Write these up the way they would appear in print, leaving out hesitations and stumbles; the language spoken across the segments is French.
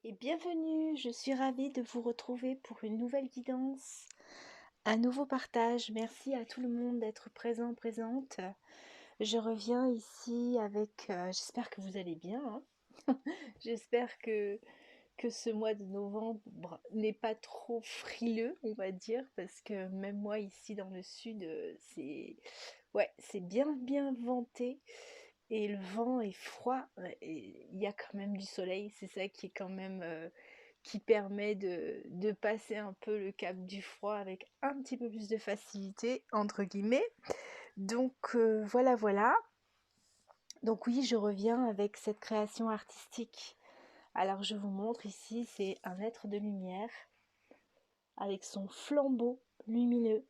Et bienvenue, je suis ravie de vous retrouver pour une nouvelle guidance, un nouveau partage. Merci à tout le monde d'être présent, présente. Je reviens ici avec, j'espère que vous allez bien, hein. J'espère que ce mois de novembre n'est pas trop frileux, on va dire, parce que même moi ici dans le sud, c'est bien bien venté. Et le vent est froid, et il y a quand même du soleil, c'est ça qui est quand même qui permet de passer un peu le cap du froid avec un petit peu plus de facilité, entre guillemets. Donc voilà, voilà. Donc oui, je reviens avec cette création artistique. Alors je vous montre ici, c'est un être de lumière avec son flambeau lumineux.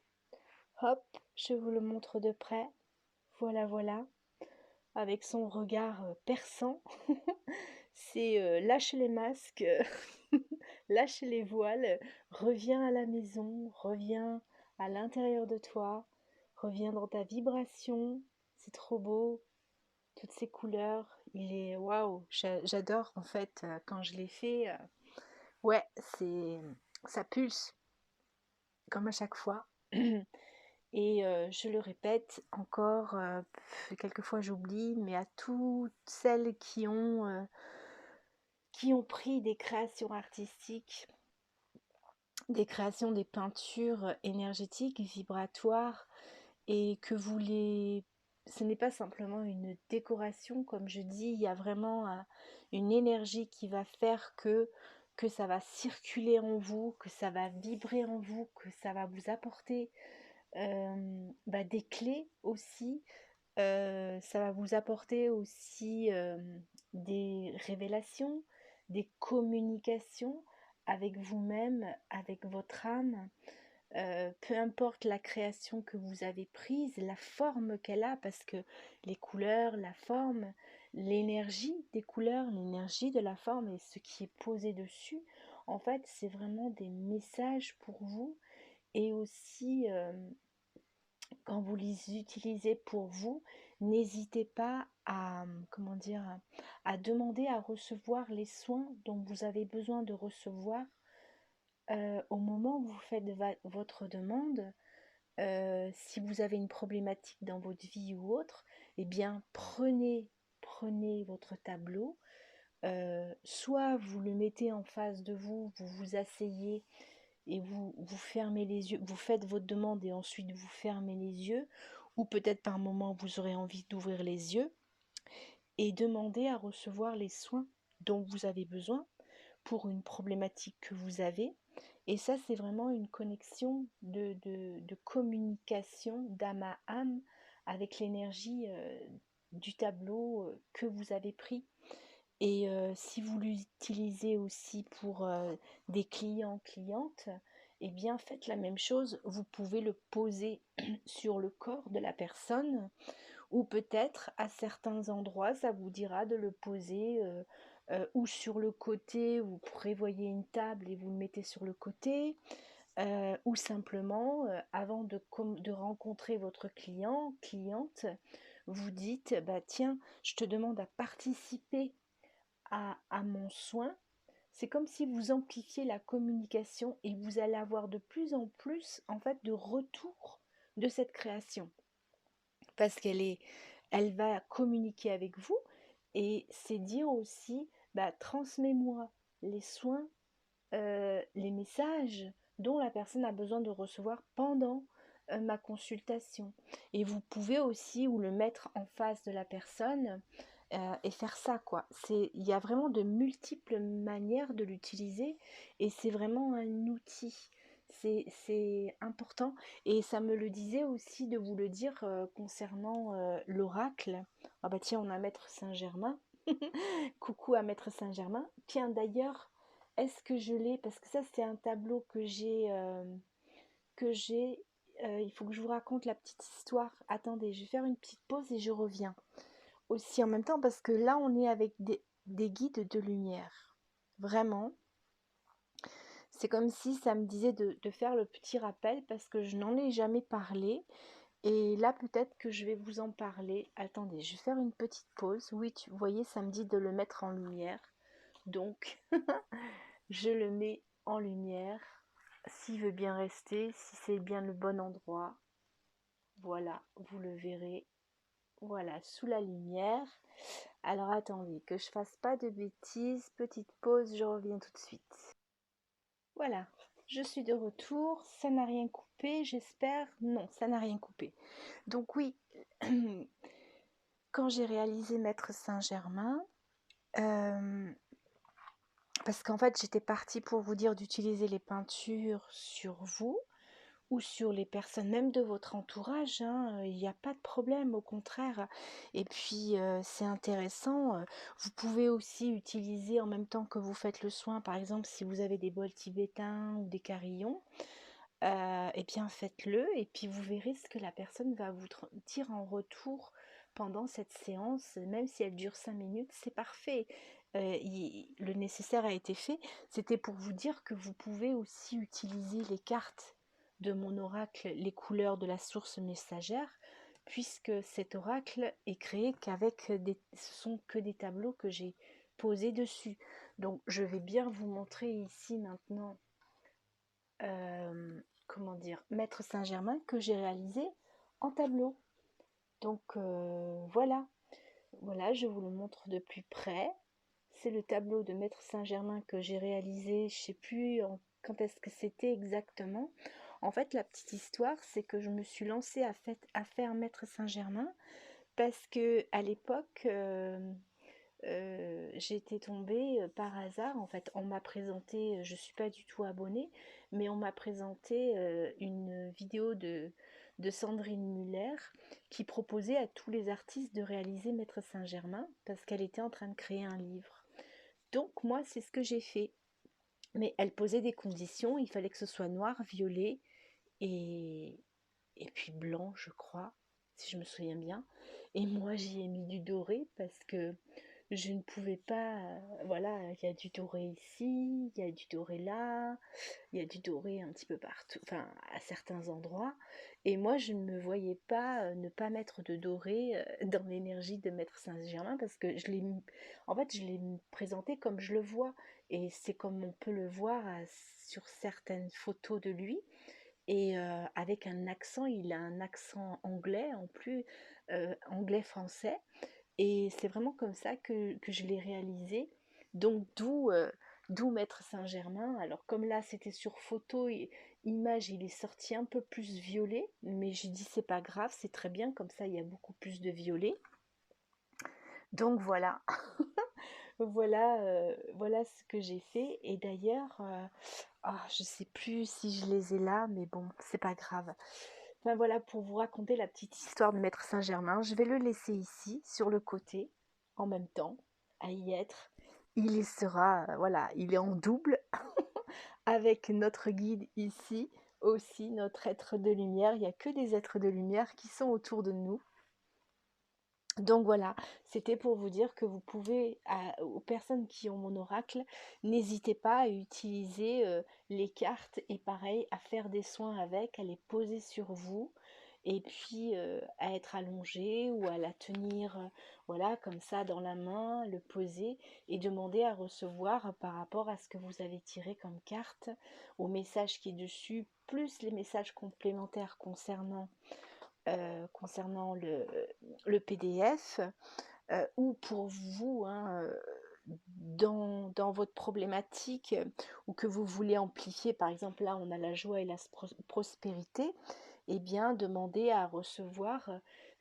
Hop, je vous le montre de près. Voilà, voilà. Avec son regard perçant. C'est lâche les masques, lâche les voiles, reviens à la maison, reviens à l'intérieur de toi, reviens dans ta vibration. C'est trop beau, toutes ces couleurs. Il est waouh, j'adore en fait quand je l'ai fait. Ouais, c'est ça pulse comme à chaque fois. Et je le répète encore, quelquefois j'oublie, mais à toutes celles qui ont pris des créations artistiques, des créations, des peintures énergétiques, vibratoires, et que vous les... Ce n'est pas simplement une décoration, comme je dis, il y a vraiment une énergie qui va faire que ça va circuler en vous, que ça va vibrer en vous, que ça va vous apporter des clés aussi. Ça va vous apporter aussi des révélations, des communications avec vous-même, avec votre âme. Peu importe la création que vous avez prise, la forme qu'elle a, parce que les couleurs, la forme, l'énergie des couleurs, l'énergie de la forme et ce qui est posé dessus, en fait, c'est vraiment des messages pour vous. Et aussi, quand vous les utilisez pour vous, n'hésitez pas à, comment dire, à demander à recevoir les soins dont vous avez besoin de recevoir au moment où vous faites votre demande. Si vous avez une problématique dans votre vie ou autre, eh bien prenez votre tableau, soit vous le mettez en face de vous, vous vous asseyez et vous fermez les yeux, vous faites votre demande et ensuite vous fermez les yeux, ou peut-être par moment vous aurez envie d'ouvrir les yeux et demander à recevoir les soins dont vous avez besoin pour une problématique que vous avez. Et ça, c'est vraiment une connexion de communication d'âme à âme avec l'énergie du tableau que vous avez pris. Et si vous l'utilisez aussi pour des clients, clientes, eh bien faites la même chose. Vous pouvez le poser sur le corps de la personne, ou peut-être à certains endroits, ça vous dira de le poser ou sur le côté, vous prévoyez une table et vous le mettez sur le côté, ou simplement, avant de rencontrer votre client, cliente, vous dites, bah tiens, je te demande à participer à mon soin. C'est comme si vous amplifiez la communication et vous allez avoir de plus en plus en fait de retour de cette création parce elle va communiquer avec vous et c'est dire aussi bah, transmets-moi les soins, les messages dont la personne a besoin de recevoir pendant ma consultation. Et vous pouvez aussi ou le mettre en face de la personne et faire ça quoi. Il y a vraiment de multiples manières de l'utiliser et c'est vraiment un outil. C'est important et ça me le disait aussi de vous le dire concernant l'oracle. Ah bah tiens, on a Maître Saint-Germain. Coucou à Maître Saint-Germain. Tiens d'ailleurs, est-ce que je l'ai? Parce que ça c'est un tableau que j'ai. Il faut que je vous raconte la petite histoire. Attendez, je vais faire une petite pause et je reviens aussi en même temps parce que là on est avec des guides de lumière. Vraiment, c'est comme si ça me disait de faire le petit rappel parce que je n'en ai jamais parlé. Et là peut-être que je vais vous en parler. Attendez, je vais faire une petite pause. Oui, vous voyez, ça me dit de le mettre en lumière. Donc, je le mets en lumière, s'il veut bien rester, si c'est bien le bon endroit. Voilà, vous le verrez. Voilà, sous la lumière. Alors attendez, que je fasse pas de bêtises. Petite pause, je reviens tout de suite. Voilà, je suis de retour. Ça n'a rien coupé, j'espère. Non, ça n'a rien coupé. Donc oui, quand j'ai réalisé Maître Saint-Germain, parce qu'en fait j'étais partie pour vous dire d'utiliser les peintures sur vous ou sur les personnes même de votre entourage, hein, il n'y a pas de problème, au contraire. Et puis c'est intéressant, vous pouvez aussi utiliser en même temps que vous faites le soin, par exemple si vous avez des bols tibétains ou des carillons, eh bien faites-le et puis vous verrez ce que la personne va vous dire en retour pendant cette séance, même si elle dure 5 minutes, c'est parfait. Le nécessaire a été fait. C'était pour vous dire que vous pouvez aussi utiliser les cartes de mon oracle, les couleurs de la source messagère, puisque cet oracle est créé qu'avec ce sont que des tableaux que j'ai posés dessus. Donc je vais bien vous montrer ici maintenant comment dire, Maître Saint-Germain que j'ai réalisé en tableau. Donc voilà, voilà, je vous le montre de plus près. C'est le tableau de Maître Saint-Germain que j'ai réalisé, je ne sais plus quand est-ce que c'était exactement. En fait, la petite histoire, c'est que je me suis lancée à faire Maître Saint-Germain parce que à l'époque, j'étais tombée par hasard, en fait, on m'a présenté, je ne suis pas du tout abonnée, mais on m'a présenté une vidéo de Sandrine Muller qui proposait à tous les artistes de réaliser Maître Saint-Germain parce qu'elle était en train de créer un livre. Donc moi, c'est ce que j'ai fait. Mais elle posait des conditions, il fallait que ce soit noir, violet et, et puis blanc, je crois, si je me souviens bien. Et moi, j'y ai mis du doré parce que je ne pouvais pas, voilà, il y a du doré ici, il y a du doré là, il y a du doré un petit peu partout, enfin à certains endroits. Et moi, je ne me voyais pas ne pas mettre de doré dans l'énergie de Maître Saint-Germain parce que en fait, je l'ai présenté comme je le vois. Et c'est comme on peut le voir sur certaines photos de lui. Et avec un accent, il a un accent anglais en plus, anglais-français. Et c'est vraiment comme ça que je l'ai réalisé. Donc d'où Maître Saint-Germain. Alors comme là c'était sur photo, image, il est sorti un peu plus violet, mais j'ai dit c'est pas grave, c'est très bien, comme ça il y a beaucoup plus de violet. Donc voilà, voilà ce que j'ai fait. Et d'ailleurs, je sais plus si je les ai là, mais bon, c'est pas grave. Enfin voilà pour vous raconter la petite histoire de Maître Saint-Germain. Je vais le laisser ici, sur le côté, en même temps, à y être. Il y sera, voilà, il est en double avec notre guide ici, aussi notre être de lumière. Il n'y a que des êtres de lumière qui sont autour de nous. Donc voilà, c'était pour vous dire que vous pouvez, aux personnes qui ont mon oracle, n'hésitez pas à utiliser les cartes et pareil, à faire des soins avec, à les poser sur vous et puis à être allongé ou à la tenir, voilà, comme ça dans la main, le poser et demander à recevoir par rapport à ce que vous avez tiré comme carte, au message qui est dessus, plus les messages complémentaires concernant le PDF, ou pour vous, hein, dans votre problématique, ou que vous voulez amplifier, par exemple là on a la joie et la prospérité, et bien demandez à recevoir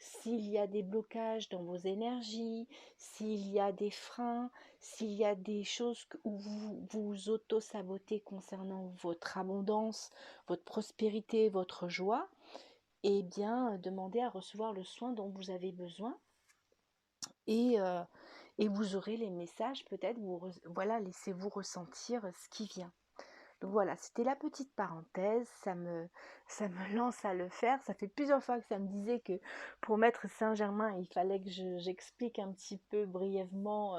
s'il y a des blocages dans vos énergies, s'il y a des freins, s'il y a des choses où vous vous auto-sabotez concernant votre abondance, votre prospérité, votre joie, et bien demandez à recevoir le soin dont vous avez besoin et, euh, et vous aurez les messages, peut-être, voilà, laissez-vous ressentir ce qui vient. Donc voilà, c'était la petite parenthèse, ça me lance à le faire. Ça fait plusieurs fois que ça me disait que pour mettre Saint-Germain, il fallait que j'explique un petit peu brièvement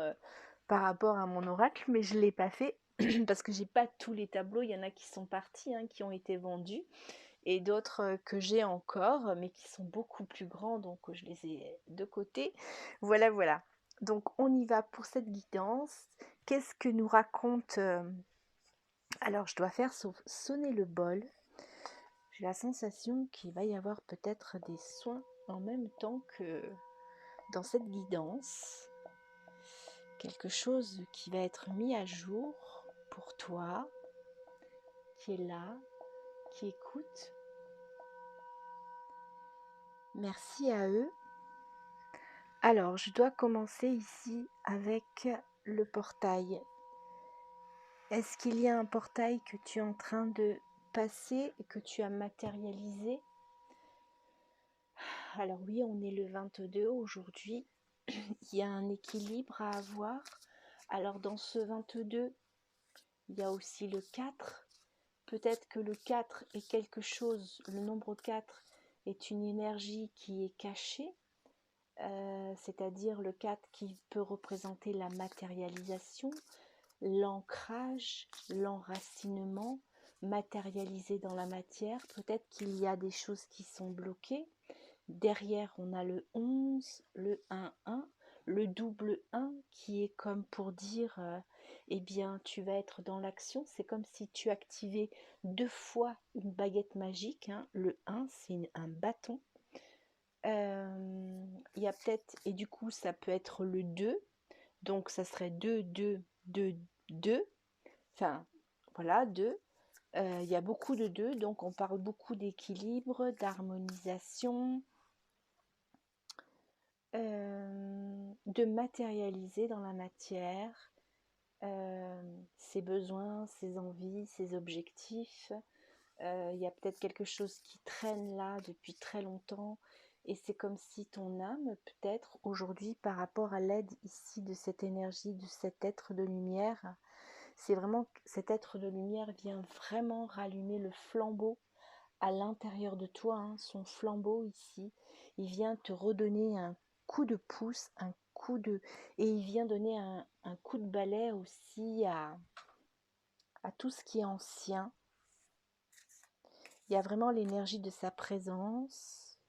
par rapport à mon oracle, mais je ne l'ai pas fait parce que j'ai pas tous les tableaux, il y en a qui sont partis, hein, qui ont été vendus et d'autres que j'ai encore, mais qui sont beaucoup plus grands, donc je les ai de côté. Voilà, voilà. Donc on y va pour cette guidance Qu'est-ce que nous raconte alors je dois faire sonner le bol. J'ai la sensation qu'il va y avoir peut-être des soins en même temps que dans cette guidance. Quelque chose qui va être mis à jour pour toi, qui est là, qui écoute. Merci à eux. Alors, je dois commencer ici avec le portail. Est-ce qu'il y a un portail que tu es en train de passer et que tu as matérialisé? Alors oui, on est le 22 aujourd'hui. Il y a un équilibre à avoir. Alors dans ce 22, il y a aussi le 4. Peut-être que le 4 est quelque chose, le nombre 4 est une énergie qui est cachée, c'est-à-dire le 4 qui peut représenter la matérialisation, l'ancrage, l'enracinement, matérialisé dans la matière. Peut-être qu'il y a des choses qui sont bloquées. Derrière, on a le 11, le 1-1, le double 1 qui est comme pour dire, eh bien, tu vas être dans l'action. C'est comme si tu activais 2 fois une baguette magique, hein. Le 1, c'est un bâton. Il y a peut-être, et du coup, ça peut être le 2. Donc, ça serait 2, 2, 2, 2. Enfin, voilà, 2. Il y a beaucoup de 2, donc on parle beaucoup d'équilibre, d'harmonisation, de matérialiser dans la matière ses besoins, ses envies, ses objectifs. Il y a peut-être quelque chose qui traîne là depuis très longtemps et c'est comme si ton âme, peut-être aujourd'hui par rapport à l'aide ici de cette énergie, de cet être de lumière, c'est vraiment cet être de lumière vient vraiment rallumer le flambeau à l'intérieur de toi, hein, son flambeau ici. Il vient te redonner un coup de pouce, un coup de... Et il vient donner un coup de balai aussi à tout ce qui est ancien. Il y a vraiment l'énergie de sa présence.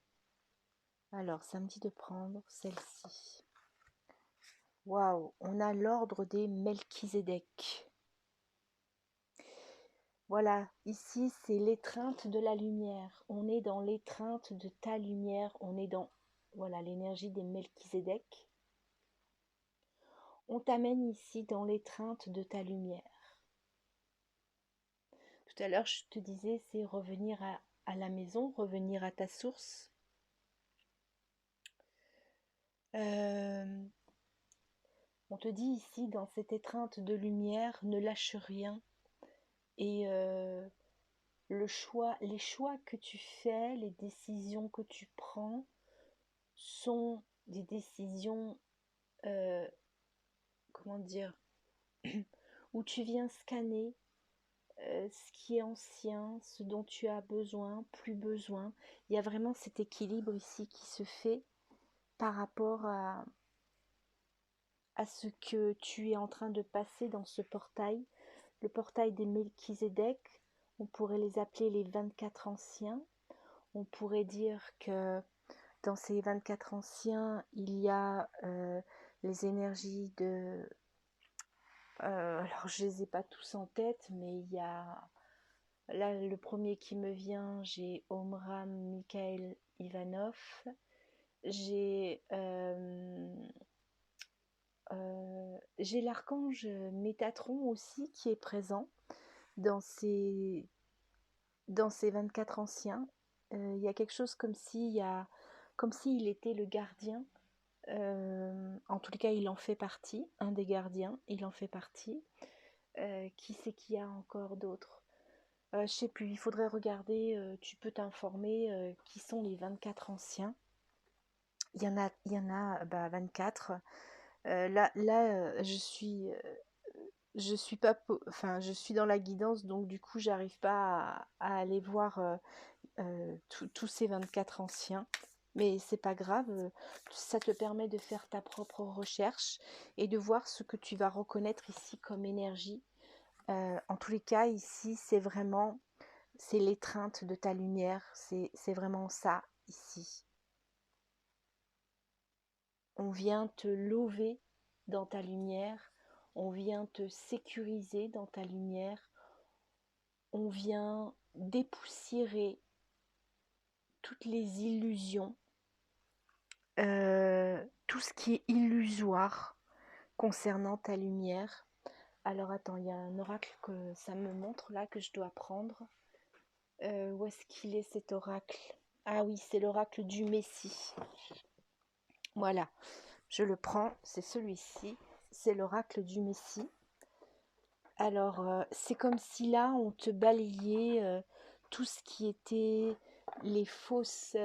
Alors, ça me dit de prendre celle-ci. Waouh, on a l'ordre des Melchizedek. Voilà, ici c'est l'étreinte de la lumière. On est dans l'étreinte de ta lumière. On est dans, voilà, l'énergie des Melchizedek. On t'amène ici dans l'étreinte de ta lumière. Tout à l'heure, je te disais, c'est revenir à la maison, revenir à ta source. On te dit ici, dans cette étreinte de lumière, ne lâche rien. Et les choix que tu fais, les décisions que tu prends sont des décisions, comment dire, où tu viens scanner ce qui est ancien, ce dont tu as besoin, plus besoin. Il y a vraiment cet équilibre ici qui se fait par rapport à ce que tu es en train de passer dans ce portail. Le portail des Melchizedek, on pourrait les appeler les 24 anciens. On pourrait dire que dans ces 24 anciens, il y a les énergies de... alors, je ne les ai pas tous en tête, mais il y a... Là, le premier qui me vient, j'ai Omram Mikhail Ivanov. J'ai l'archange Métatron aussi qui est présent dans ces 24 anciens. Il y a quelque chose comme s'il était le gardien. En tout cas, il en fait partie, un des gardiens, il en fait partie. Qui c'est qu'il y a encore d'autres? Je sais plus, il faudrait regarder, tu peux t'informer qui sont les 24 anciens. Il y en a 24. Là, je suis pas, enfin, je suis dans la guidance, donc du coup, j'arrive pas à aller voir tous ces 24 anciens. Mais c'est pas grave, ça te permet de faire ta propre recherche et de voir ce que tu vas reconnaître ici comme énergie. En tous les cas, ici, c'est l'étreinte de ta lumière, c'est vraiment ça ici. On vient te lever dans ta lumière, on vient te sécuriser dans ta lumière, on vient dépoussiérer toutes les illusions, tout ce qui est illusoire concernant ta lumière. Alors attends, il y a un oracle que ça me montre là que je dois prendre. Où est-ce qu'il est cet oracle? Ah oui, c'est l'oracle du Messie. Voilà, je le prends, c'est celui-ci, c'est l'oracle du Messie. Alors, c'est comme si là, on te balayait tout ce qui était les fausses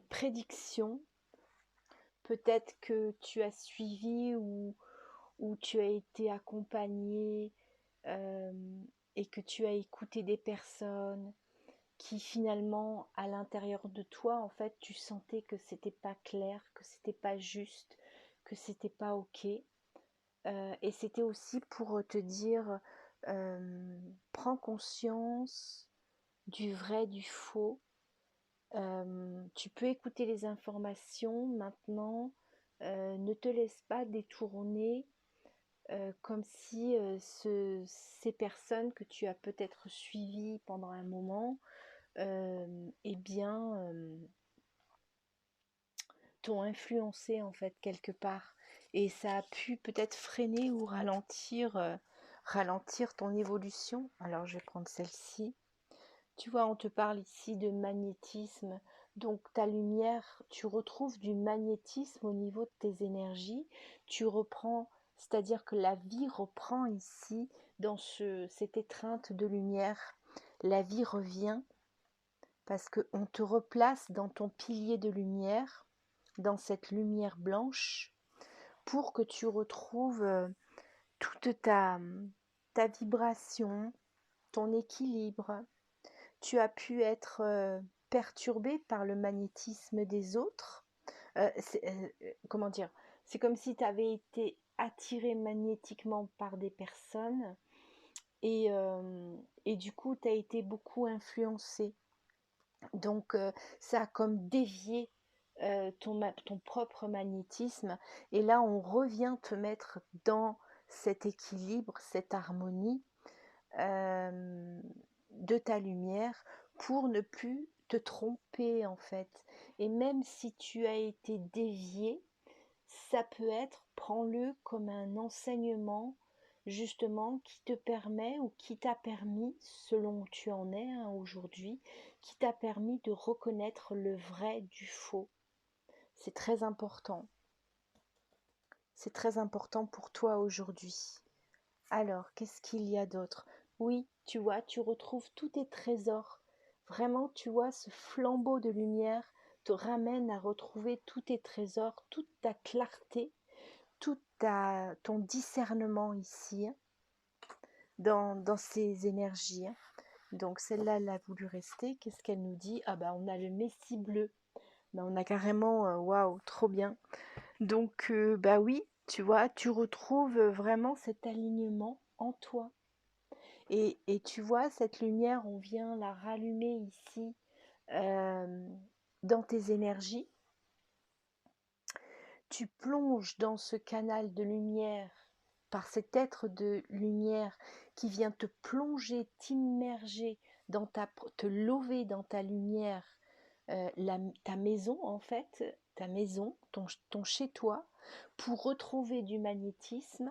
prédictions. Peut-être que tu as suivi ou tu as été accompagné et que tu as écouté des personnes qui finalement, à l'intérieur de toi, en fait, tu sentais que c'était pas clair, que c'était pas juste, que c'était pas ok. Et c'était aussi pour te dire, prends conscience du vrai, du faux. Tu peux écouter les informations maintenant. Ne te laisse pas détourner comme si ces personnes que tu as peut-être suivies pendant un moment, eh bien, t'ont influencé en fait quelque part. Et ça a pu peut-être freiner ou ralentir ton évolution. Alors je vais prendre celle-ci. Tu vois, on te parle ici de magnétisme. Donc ta lumière, tu retrouves du magnétisme au niveau de tes énergies. Tu reprends, c'est-à-dire que la vie reprend ici dans cette étreinte de lumière. La vie revient parce qu'on te replace dans ton pilier de lumière, dans cette lumière blanche, pour que tu retrouves toute ta vibration, ton équilibre. Tu as pu être perturbé par le magnétisme des autres. Comment dire? C'est comme si tu avais été attiré magnétiquement par des personnes et du coup, tu as été beaucoup influencé. Donc, ça a comme dévié ton propre magnétisme. Et là, on revient te mettre dans cet équilibre, cette harmonie de ta lumière pour ne plus te tromper en fait. Et même si tu as été dévié, ça peut être, prends-le comme un enseignement justement qui te permet ou qui t'a permis, selon où tu en es aujourd'hui, qui t'a permis de reconnaître le vrai du faux. C'est très important. C'est très important pour toi aujourd'hui. Alors, qu'est-ce qu'il y a d'autre? Oui, tu vois, tu retrouves tous tes trésors. Vraiment, tu vois, ce flambeau de lumière te ramène à retrouver tous tes trésors, toute ta clarté, ton discernement ici, dans ces énergies. Donc celle-là, elle a voulu rester. Qu'est-ce qu'elle nous dit? Ah bah on a le Messie bleu. Bah, on a carrément, waouh, trop bien. Donc bah oui, tu vois, tu retrouves vraiment cet alignement en toi. Et tu vois, cette lumière, on vient la rallumer ici dans tes énergies. Tu plonges dans ce canal de lumière par cet être de lumière qui vient te plonger, t'immerger, te lever dans ta lumière, ta maison en fait, ta maison, ton chez-toi, pour retrouver du magnétisme.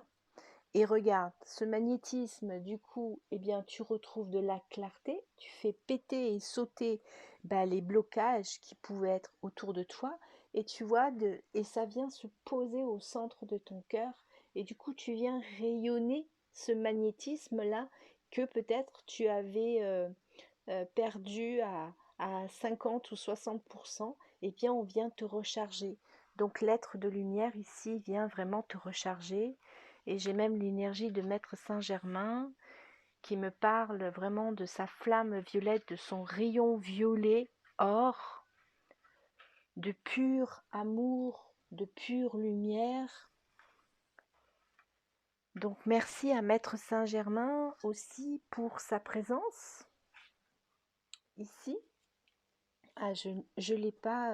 Et regarde, ce magnétisme, du coup, eh bien, tu retrouves de la clarté, tu fais péter et sauter les blocages qui pouvaient être autour de toi, et tu vois, et ça vient se poser au centre de ton cœur, et du coup, tu viens rayonner ce magnétisme-là que peut-être tu avais perdu à 50 ou 60%, et bien, on vient te recharger. Donc, l'être de lumière ici vient vraiment te recharger. Et j'ai même l'énergie de Maître Saint-Germain qui me parle vraiment de sa flamme violette, de son rayon violet or, de pur amour, de pure lumière. Donc merci à Maître Saint-Germain aussi pour sa présence ici. Ah, je l'ai pas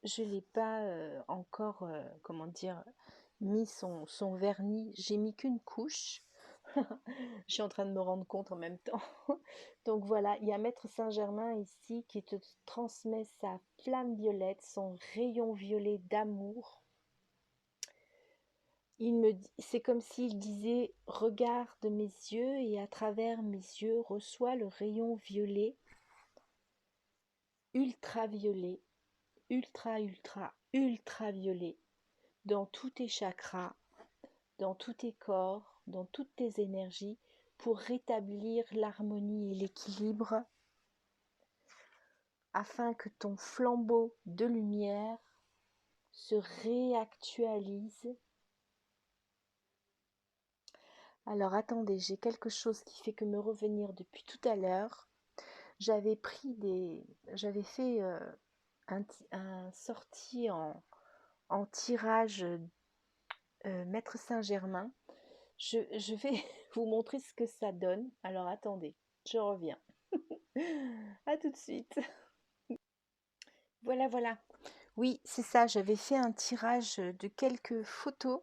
je l'ai pas encore, comment dire, mis son vernis. J'ai mis qu'une couche. Je suis en train de me rendre compte en même temps. Donc voilà, il y a Maître Saint-Germain ici qui te transmet sa flamme violette, son rayon violet d'amour. C'est comme s'il disait, regarde mes yeux et à travers mes yeux reçois le rayon violet, ultraviolet, ultraviolet, dans tous tes chakras, dans tous tes corps, dans toutes tes énergies, pour rétablir l'harmonie et l'équilibre, afin que ton flambeau de lumière se réactualise. Alors attendez, j'ai quelque chose qui fait que me revenir depuis tout à l'heure. J'avais fait un sorti en tirage Maître Saint-Germain. Je vais vous montrer ce que ça donne. Alors attendez, je reviens. À tout de suite. Voilà, voilà. Oui, c'est ça, j'avais fait un tirage de quelques photos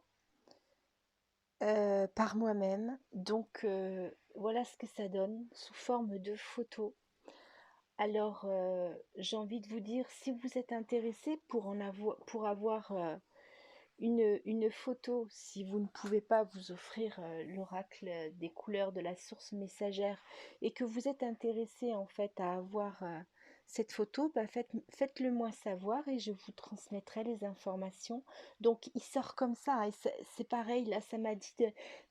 par moi-même. Donc voilà ce que ça donne sous forme de photos. Alors j'ai envie de vous dire, si vous êtes intéressé pour avoir une photo, si vous ne pouvez pas vous offrir l'oracle des couleurs de la source messagère et que vous êtes intéressé en fait à avoir cette photo, bah faites-le moi savoir et je vous transmettrai les informations. Donc il sort comme ça et c'est pareil, là ça m'a dit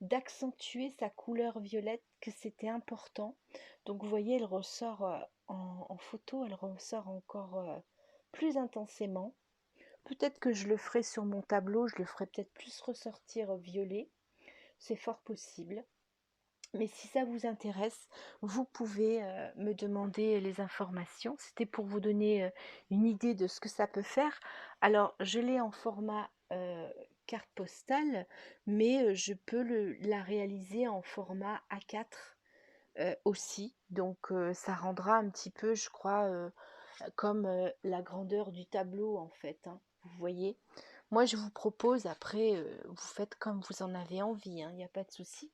d'accentuer sa couleur violette, que c'était important. Donc vous voyez, elle ressort en photo, elle ressort encore plus intensément. Peut-être que je le ferai sur mon tableau, je le ferai peut-être plus ressortir violet, c'est fort possible. Mais si ça vous intéresse, vous pouvez me demander les informations. C'était pour vous donner une idée de ce que ça peut faire. Alors, je l'ai en format carte postale, mais je peux la réaliser en format A4 aussi. Donc, ça rendra un petit peu, je crois, comme la grandeur du tableau en fait, hein, vous voyez. Moi je vous propose, après vous faites comme vous en avez envie, il n'y a pas de souci.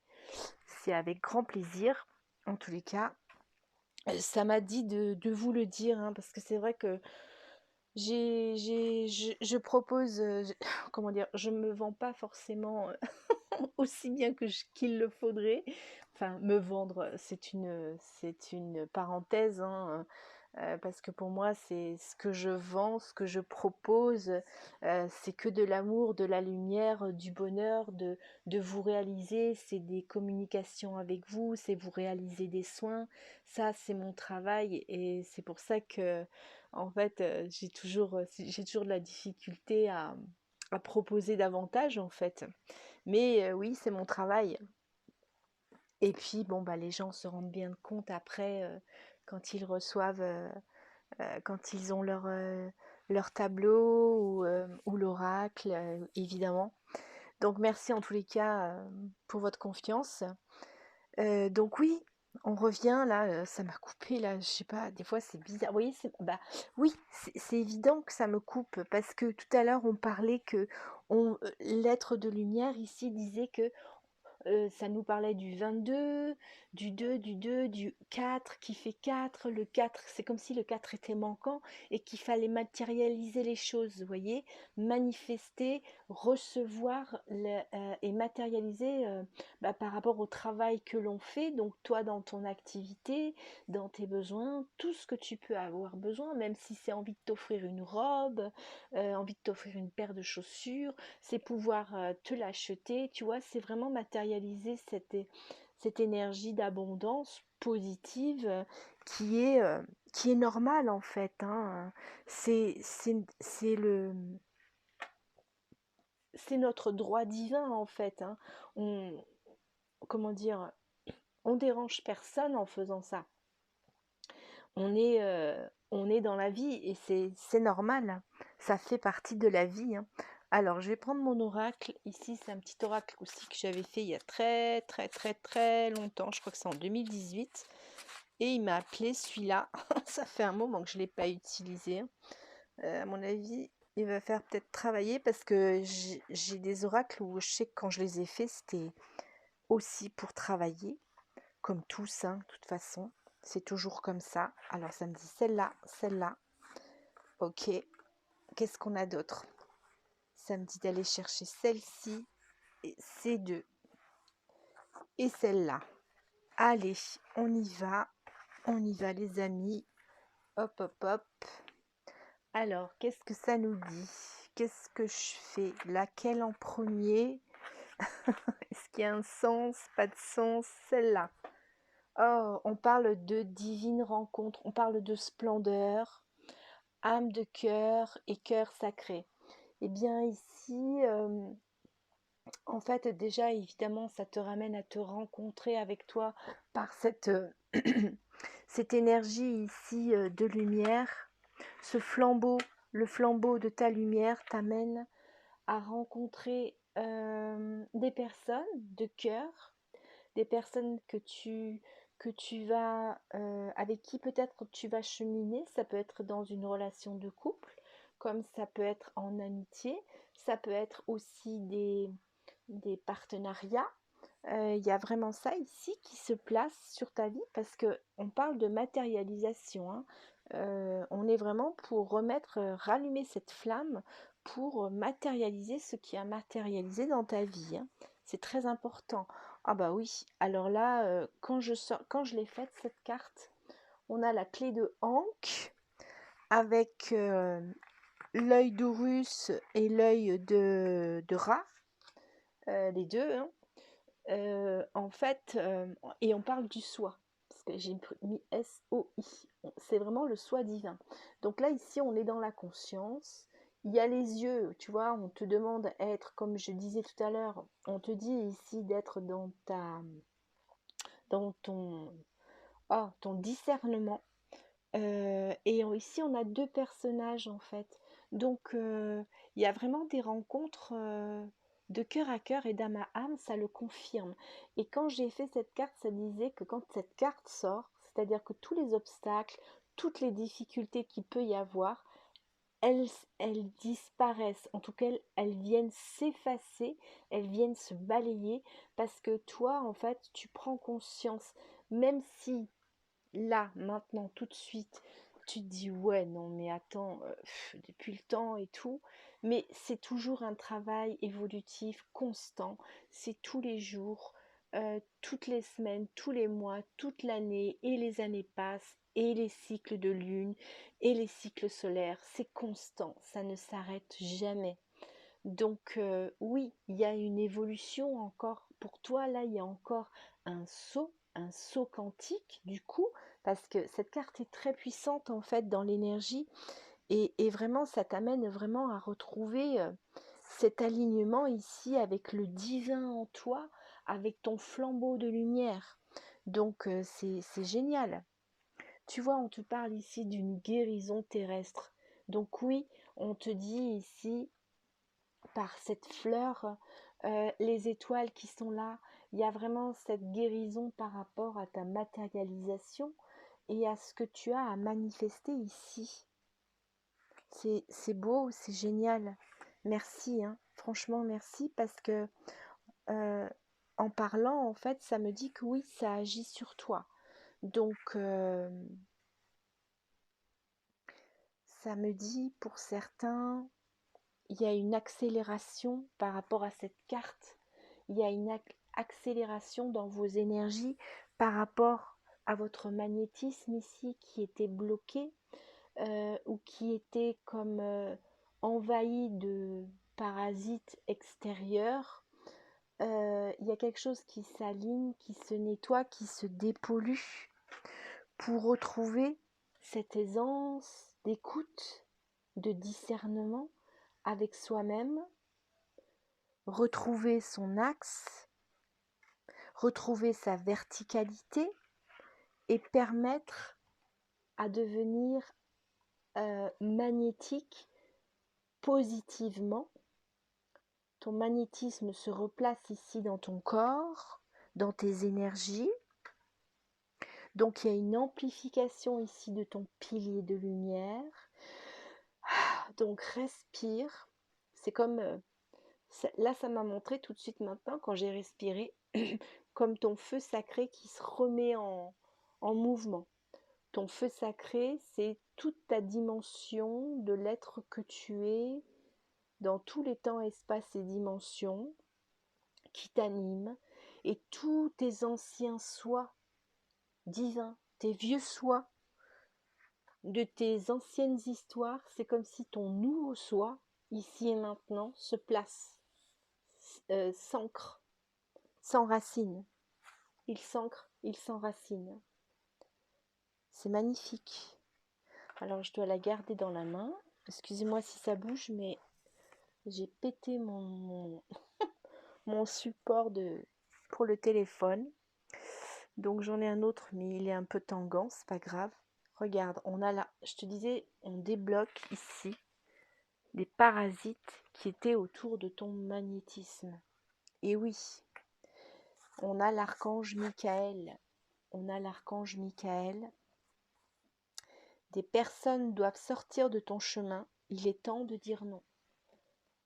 C'est avec grand plaisir, en tous les cas. Ça m'a dit de vous le dire, hein, parce que c'est vrai que je propose, comment dire, je me vends pas forcément aussi bien qu'il le faudrait. Enfin, me vendre, c'est une parenthèse, hein, parce que pour moi, c'est ce que je vends, ce que je propose, c'est que de l'amour, de la lumière, du bonheur, de vous réaliser, c'est des communications avec vous, c'est vous réaliser des soins. Ça, c'est mon travail et c'est pour ça que, en fait, j'ai toujours de la difficulté à proposer davantage, en fait. Mais oui, c'est mon travail. Et puis, bon, bah, les gens se rendent bien compte après, quand ils reçoivent, quand ils ont leur tableau ou l'oracle, évidemment. Donc, merci en tous les cas pour votre confiance. Donc oui, on revient là, ça m'a coupé là, je sais pas, des fois c'est bizarre. Vous voyez, bah oui, c'est évident que ça me coupe parce que tout à l'heure on parlait que l'être de lumière ici disait que ça nous parlait du 22, du 4 qui fait 4. Le 4, c'est comme si le 4 était manquant et qu'il fallait matérialiser les choses, vous voyez, manifester, recevoir et matérialiser bah, par rapport au travail que l'on fait, donc toi dans ton activité, dans tes besoins, tout ce que tu peux avoir besoin, même si c'est envie de t'offrir une robe, envie de t'offrir une paire de chaussures, c'est pouvoir te l'acheter, tu vois, c'est vraiment matérialiser cette énergie d'abondance positive qui est normale en fait, hein. C'est c'est notre droit divin en fait, hein. On, comment dire, on dérange personne en faisant ça. On est dans la vie et c'est normal, ça fait partie de la vie, hein. Alors, je vais prendre mon oracle. Ici, c'est un petit oracle aussi que j'avais fait il y a très, très, très, très longtemps. Je crois que c'est en 2018. Et il m'a appelé celui-là. Ça fait un moment que je ne l'ai pas utilisé, hein. À mon avis, il va faire peut-être travailler parce que j'ai des oracles où je sais que quand je les ai faits, c'était aussi pour travailler, comme tous, hein, de toute façon. C'est toujours comme ça. Alors ça me dit celle-là, celle-là. Ok, qu'est-ce qu'on a d'autre? Ça me dit d'aller chercher celle-ci, et ces deux, et celle-là. Allez, on y va les amis. Hop, hop, hop. Alors, qu'est-ce que ça nous dit? Qu'est-ce que je fais? Laquelle en premier? Est-ce qu'il y a un sens? Pas de sens? Celle-là. Oh, on parle de divine rencontre, on parle de splendeur, âme de cœur et cœur sacré. Eh bien ici, en fait, déjà, évidemment, ça te ramène à te rencontrer avec toi par cette énergie ici de lumière. Ce flambeau, le flambeau de ta lumière t'amène à rencontrer des personnes de cœur, des personnes que tu vas, avec qui peut-être tu vas cheminer. Ça peut être dans une relation de couple, comme ça peut être en amitié, ça peut être aussi des partenariats. Il y a vraiment ça ici qui se place sur ta vie parce que on parle de matérialisation, hein. On est vraiment pour remettre, rallumer cette flamme pour matérialiser ce qui a matérialisé dans ta vie, hein. C'est très important. Ah bah oui, alors là, quand je l'ai faite cette carte, on a la clé de Ankh avec l'œil d'Horus et l'œil de Ra, les deux, hein. En fait, et on parle du soi, parce que j'ai mis S-O-I. C'est vraiment le soi divin. Donc là, ici, on est dans la conscience. Il y a les yeux, tu vois, on te demande d'être, comme je disais tout à l'heure, on te dit ici d'être dans ton discernement. Et ici, on a deux personnages en fait. Donc, il y a vraiment des rencontres de cœur à cœur et d'âme à âme, ça le confirme. Et quand j'ai fait cette carte, ça disait que quand cette carte sort, c'est-à-dire que tous les obstacles, toutes les difficultés qu'il peut y avoir, elles, elles disparaissent. En tout cas, elles viennent s'effacer, elles viennent se balayer parce que toi, en fait, tu prends conscience, même si là, maintenant, tout de suite, tu te dis ouais, non, mais attends, depuis le temps et tout, mais c'est toujours un travail évolutif constant, c'est tous les jours, toutes les semaines, tous les mois, toute l'année, et les années passent, et les cycles de lune, et les cycles solaires, c'est constant, ça ne s'arrête jamais. Donc oui, il y a une évolution encore pour toi, là, il y a encore un saut quantique du coup, parce que cette carte est très puissante en fait dans l'énergie et vraiment ça t'amène vraiment à retrouver cet alignement ici avec le divin en toi, avec ton flambeau de lumière. Donc c'est génial. Tu vois, on te parle ici d'une guérison terrestre. Donc oui, on te dit ici par cette fleur, les étoiles qui sont là. Il y a vraiment cette guérison par rapport à ta matérialisation et à ce que tu as à manifester ici. C'est beau, c'est génial. Merci, hein. Franchement, merci parce que euh, en parlant, en fait, ça me dit que oui, ça agit sur toi. Donc, ça me dit pour certains, il y a une accélération par rapport à cette carte. Il y a une accélération dans vos énergies par rapport à votre magnétisme ici qui était bloqué ou qui était comme envahi de parasites extérieurs. Il y a quelque chose qui s'aligne, qui se nettoie, qui se dépollue pour retrouver cette aisance d'écoute, de discernement avec soi-même, retrouver son axe, retrouver sa verticalité et permettre à devenir magnétique positivement. Ton magnétisme se replace ici dans ton corps, dans tes énergies. Donc il y a une amplification ici de ton pilier de lumière. Donc respire. C'est comme là, ça m'a montré tout de suite maintenant quand j'ai respiré, comme ton feu sacré qui se remet en mouvement. Ton feu sacré, c'est toute ta dimension de l'être que tu es dans tous les temps, espaces et dimensions qui t'animent, et tous tes anciens soi divins, tes vieux soi de tes anciennes histoires, c'est comme si ton nouveau soi, ici et maintenant, se place, s'ancre, s'enracine. Il s'ancre, il s'enracine. C'est magnifique. Alors je dois la garder dans la main. Excusez-moi si ça bouge, mais j'ai pété mon support pour le téléphone. Donc j'en ai un autre, mais il est un peu tangant, c'est pas grave. Regarde, on a là, je te disais, on débloque ici des parasites qui étaient autour de ton magnétisme. Et oui, on a l'archange Michael. On a l'archange Michael. Des personnes doivent sortir de ton chemin. Il est temps de dire non.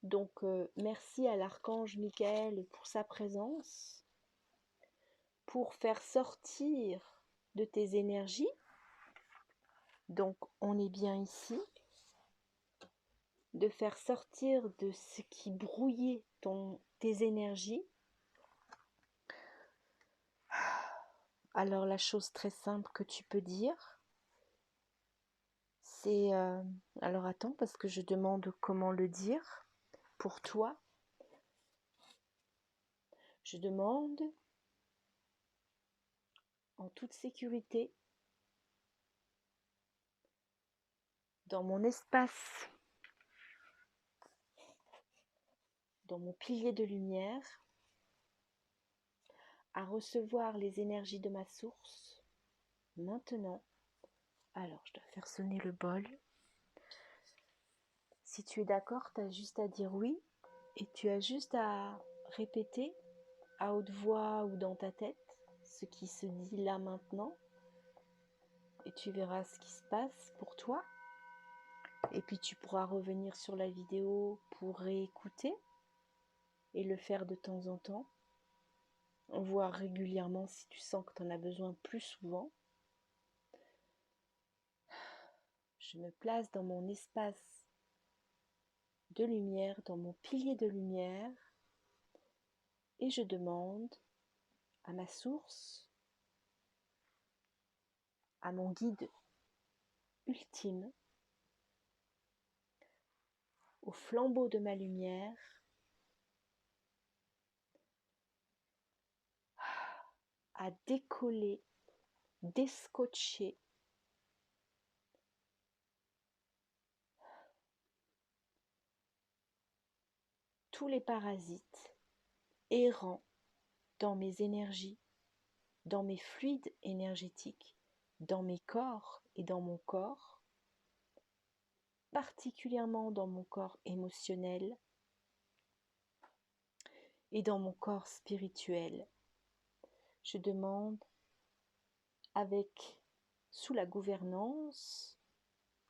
Donc, merci à l'archange Michael pour sa présence, pour faire sortir de tes énergies. Donc, on est bien ici. De faire sortir de ce qui brouillait tes énergies. Alors, la chose très simple que tu peux dire, c'est... alors, attends, parce que je demande comment le dire pour toi. Je demande en toute sécurité, dans mon espace, dans mon pilier de lumière, à recevoir les énergies de ma source. Maintenant, alors je dois faire sonner le bol. Si tu es d'accord, tu as juste à dire oui et tu as juste à répéter à haute voix ou dans ta tête ce qui se dit là maintenant et tu verras ce qui se passe pour toi. Et puis tu pourras revenir sur la vidéo pour réécouter et le faire de temps en temps, voir régulièrement si tu sens que tu en as besoin plus souvent. Je me place dans mon espace de lumière, dans mon pilier de lumière, et je demande à ma source, à mon guide ultime, au flambeau de ma lumière, à décoller, descotcher tous les parasites errants dans mes énergies, dans mes fluides énergétiques, dans mes corps et dans mon corps, particulièrement dans mon corps émotionnel et dans mon corps spirituel. Je demande, avec, sous la gouvernance,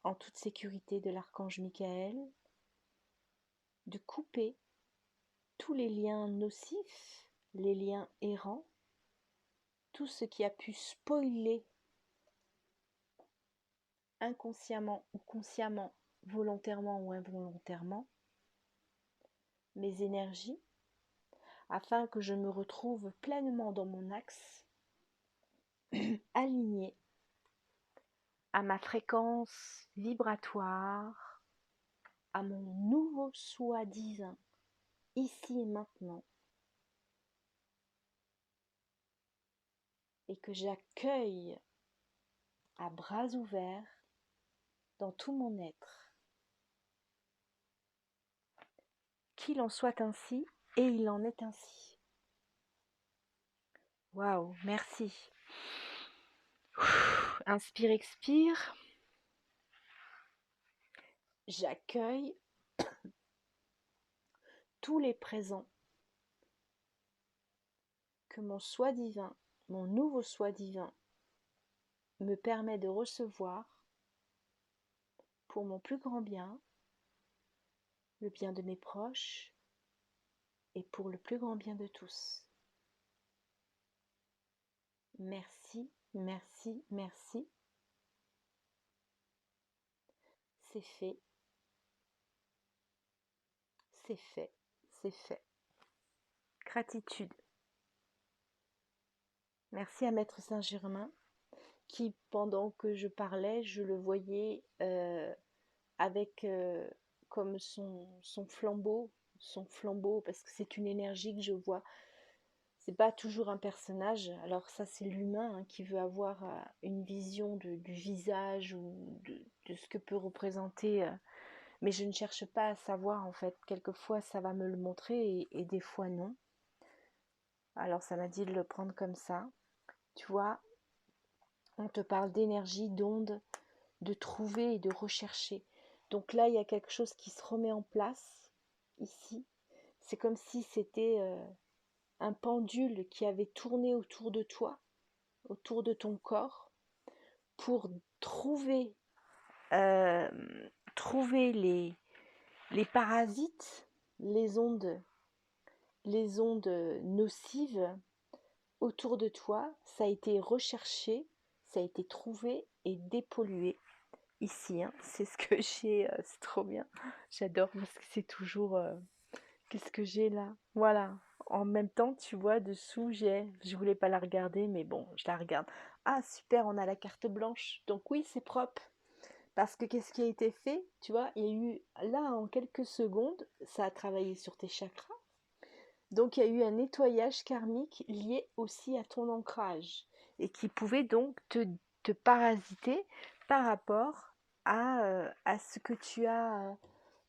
en toute sécurité de l'archange Michael, de couper tous les liens nocifs, les liens errants, tout ce qui a pu spoiler inconsciemment ou consciemment, volontairement ou involontairement, mes énergies, afin que je me retrouve pleinement dans mon axe, aligné à ma fréquence vibratoire, à mon nouveau soi divin, ici et maintenant, et que j'accueille à bras ouverts dans tout mon être. Qu'il en soit ainsi, et il en est ainsi. Waouh, merci. Inspire, expire. J'accueille tous les présents que mon soi divin, mon nouveau soi divin, me permet de recevoir pour mon plus grand bien, le bien de mes proches et pour le plus grand bien de tous. Merci, merci, merci. C'est fait, c'est fait, c'est fait. Gratitude. Merci à Maître Saint-Germain qui, pendant que je parlais, je le voyais avec comme son flambeau, parce que c'est une énergie que je vois. C'est pas toujours un personnage. Alors ça, c'est l'humain qui veut avoir une vision du visage ou de ce que peut représenter. Mais je ne cherche pas à savoir en fait. Quelquefois, ça va me le montrer et des fois non. Alors ça m'a dit de le prendre comme ça. Tu vois, on te parle d'énergie, d'onde, de trouver et de rechercher. Donc là, il y a quelque chose qui se remet en place ici. C'est comme si c'était un pendule qui avait tourné autour de toi, autour de ton corps, pour trouver, euh, trouver les parasites, les ondes nocives autour de toi. Ça a été recherché, ça a été trouvé et dépollué ici. C'est ce que j'ai, c'est trop bien. J'adore parce que c'est toujours qu'est-ce que j'ai là? Voilà. En même temps, tu vois, dessous, je voulais pas la regarder, mais bon, je la regarde. Ah, super, on a la carte blanche. Donc oui, c'est propre. Parce que qu'est-ce qui a été fait? Tu vois, il y a eu, là, en quelques secondes, ça a travaillé sur tes chakras. Donc il y a eu un nettoyage karmique lié aussi à ton ancrage. Et qui pouvait donc te parasiter par rapport à ce que tu as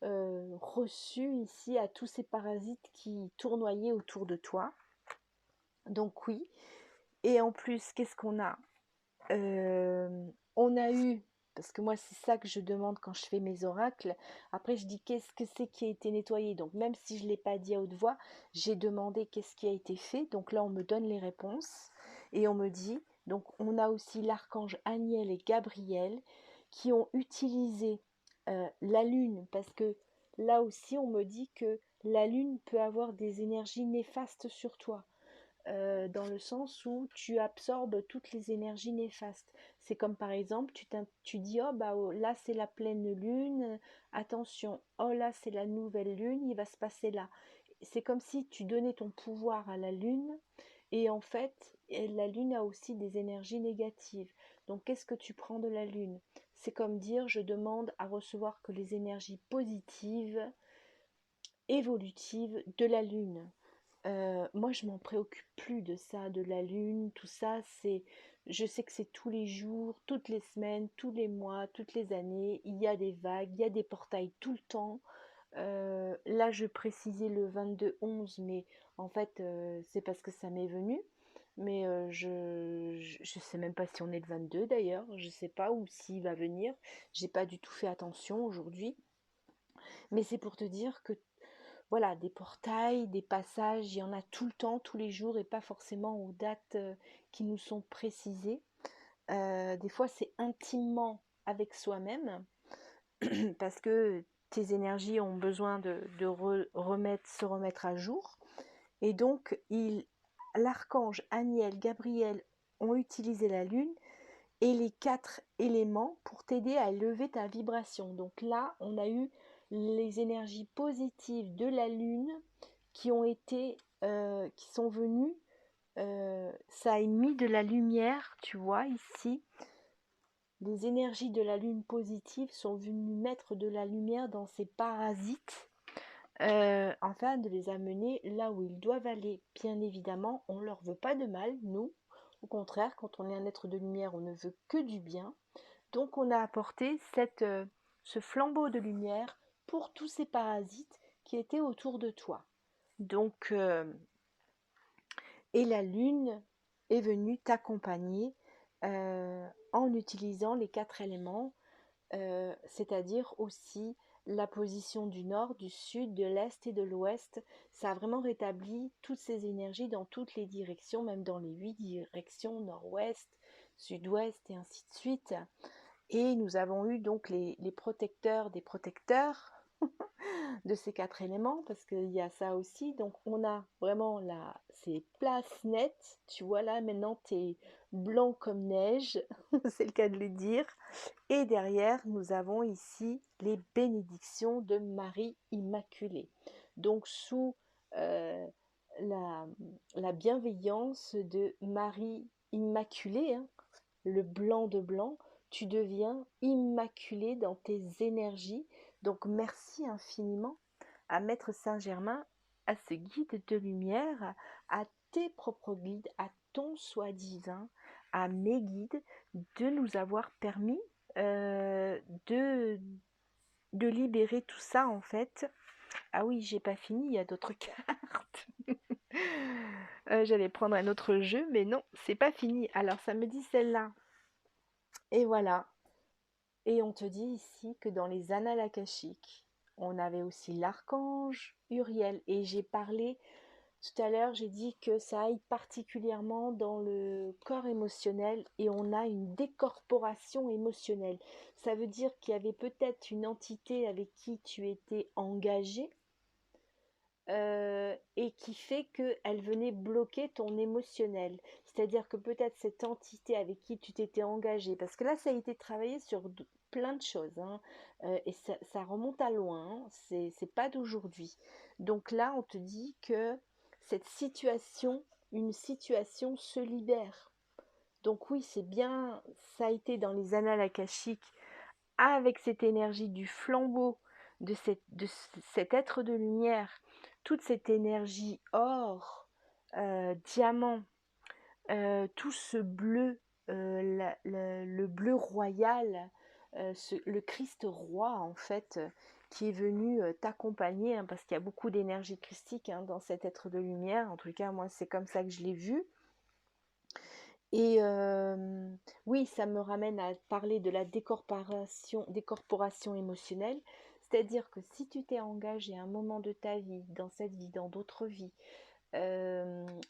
reçu ici, à tous ces parasites qui tournoyaient autour de toi. Donc oui. Et en plus, qu'est-ce qu'on a? On a eu, parce que moi c'est ça que je demande quand je fais mes oracles, après je dis qu'est-ce que c'est qui a été nettoyé, donc même si je ne l'ai pas dit à haute voix, j'ai demandé qu'est-ce qui a été fait, donc là on me donne les réponses, et on me dit, donc on a aussi l'archange Aniel et Gabriel qui ont utilisé la lune, parce que là aussi on me dit que la lune peut avoir des énergies néfastes sur toi dans le sens où tu absorbes toutes les énergies néfastes. C'est comme par exemple, tu dis, oh bah oh, là c'est la pleine lune, attention, oh là c'est la nouvelle lune, il va se passer là. C'est comme si tu donnais ton pouvoir à la lune et en fait, la lune a aussi des énergies négatives. Donc qu'est-ce que tu prends de la lune? C'est comme dire, je demande à recevoir que les énergies positives, évolutives de la lune. Moi, je m'en préoccupe plus de ça, de la lune, tout ça. Je sais que c'est tous les jours, toutes les semaines, tous les mois, toutes les années. Il y a des vagues, il y a des portails tout le temps. Là, je précisais le 22-11, mais en fait, c'est parce que ça m'est venu. Mais je sais même pas si on est le 22 d'ailleurs. Je sais pas où s'il va venir. J'ai pas du tout fait attention aujourd'hui. Mais c'est pour te dire que voilà, des portails, des passages, il y en a tout le temps, tous les jours, et pas forcément aux dates qui nous sont précisées. Des fois, c'est intimement avec soi-même, parce que tes énergies ont besoin se remettre à jour. Et donc, l'archange Aniel, Gabriel ont utilisé la lune et les 4 éléments pour t'aider à élever ta vibration. Donc là, on a eu les énergies positives de la lune qui sont venues. Ça a émis de la lumière, tu vois ici. Les énergies de la lune positive sont venues mettre de la lumière dans ces parasites, afin de les amener là où ils doivent aller. Bien évidemment, on ne leur veut pas de mal, nous. Au contraire, quand on est un être de lumière, on ne veut que du bien. Donc on a apporté ce flambeau de lumière pour tous ces parasites qui étaient autour de toi. Donc, et la lune est venue t'accompagner en utilisant les 4 éléments, c'est-à-dire aussi la position du nord, du sud, de l'est et de l'ouest. Ça a vraiment rétabli toutes ces énergies dans toutes les directions, même dans les 8 directions, nord-ouest, sud-ouest et ainsi de suite. Et nous avons eu donc les protecteurs des protecteurs, de ces 4 éléments, parce qu'il y a ça aussi. Donc on a vraiment là, c'est place nette, tu vois là, maintenant t'es blanc comme neige, c'est le cas de le dire. Et derrière, nous avons ici les bénédictions de Marie Immaculée. Donc sous euh, la, la bienveillance de Marie Immaculée, hein, le blanc de blanc, tu deviens immaculé dans tes énergies. Donc merci infiniment à Maître Saint-Germain, à ce guide de lumière, à tes propres guides, à ton soi divin, à mes guides, de nous avoir permis euh, de, de libérer tout ça en fait. Ah oui, j'ai pas fini, il y a d'autres cartes. J'allais prendre un autre jeu, mais non, c'est pas fini. Alors ça me dit celle-là. Et voilà. Et on te dit ici que dans les annales akashiques, on avait aussi l'archange Uriel. Et j'ai parlé tout à l'heure, j'ai dit que ça aille particulièrement dans le corps émotionnel et on a une décorporation émotionnelle. Ça veut dire qu'il y avait peut-être une entité avec qui tu étais engagé et qui fait qu'elle venait bloquer ton émotionnel. C'est-à-dire que peut-être cette entité avec qui tu t'étais engagé, parce que là ça a été travaillé sur plein de choses, hein, et ça remonte à loin, hein, c'est pas d'aujourd'hui. Donc là on te dit que cette situation, une situation se libère. Donc oui, c'est bien, ça a été dans les annales akashiques avec cette énergie du flambeau de cet être de lumière, toute cette énergie or, diamant, tout ce bleu, le bleu royal, le Christ roi en fait, qui est venu t'accompagner, hein, parce qu'il y a beaucoup d'énergie christique, hein, dans cet être de lumière. En tout cas, moi, c'est comme ça que je l'ai vu. Et oui, ça me ramène à parler de la décorporation émotionnelle. C'est-à-dire que si tu t'es engagé à un moment de ta vie, dans cette vie, dans d'autres vies,